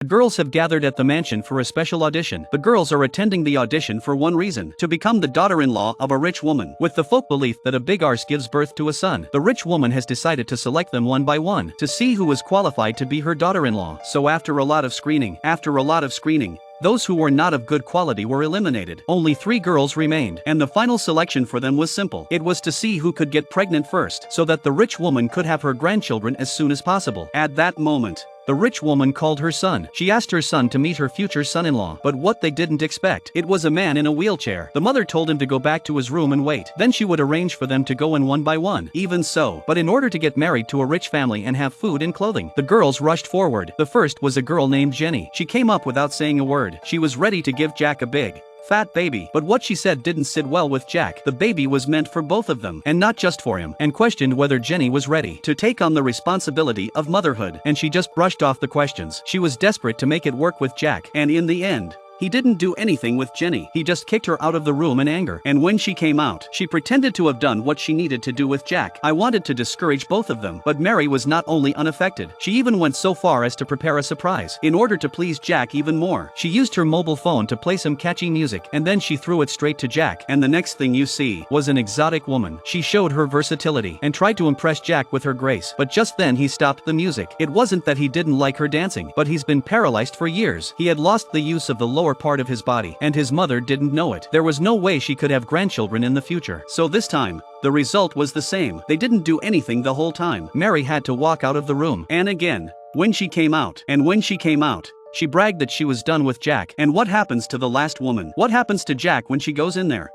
The girls have gathered at the mansion for a special audition. The girls are attending the audition for one reason: to become the daughter-in-law of a rich woman. With the folk belief that a big arse gives birth to a son, the rich woman has decided to select them one by one to see who was qualified to be her daughter-in-law. So after a lot of screening, those who were not of good quality were eliminated. Only 3 girls remained, and the final selection for them was simple. It was to see who could get pregnant first, so that the rich woman could have her grandchildren as soon as possible. At that moment, the rich woman called her son. She asked her son to meet her future son-in-law, but what they didn't expect, it was a man in a wheelchair. The mother told him to go back to his room and wait. Then she would arrange for them to go in one by one. Even so, but in order to get married to a rich family and have food and clothing, the girls rushed forward. The first was a girl named Jenny. She came up without saying a word. She was ready to give Jack a big, fat baby, but what she said didn't sit well with Jack. The baby was meant for both of them, and not just for him, and questioned whether Jenny was ready to take on the responsibility of motherhood, and she just brushed off the questions. She was desperate to make it work with Jack, and in the end, he didn't do anything with Jenny. He just kicked her out of the room in anger. And when she came out, she pretended to have done what she needed to do with Jack. I wanted to discourage both of them, but Mary was not only unaffected, she even went so far as to prepare a surprise. In order to please Jack even more, she used her mobile phone to play some catchy music, and then she threw it straight to Jack. And the next thing you see was an exotic woman. She showed her versatility and tried to impress Jack with her grace, but just then he stopped the music. It wasn't that he didn't like her dancing, but he's been paralyzed for years. He had lost the use of the lower part of his body, and his mother didn't know it. There was no way she could have grandchildren in the future. So this time, the result was the same. They didn't do anything the whole time. Mary had to walk out of the room. And again, when she came out, she bragged that she was done with Jack. And what happens to the last woman? What happens to Jack when she goes in there?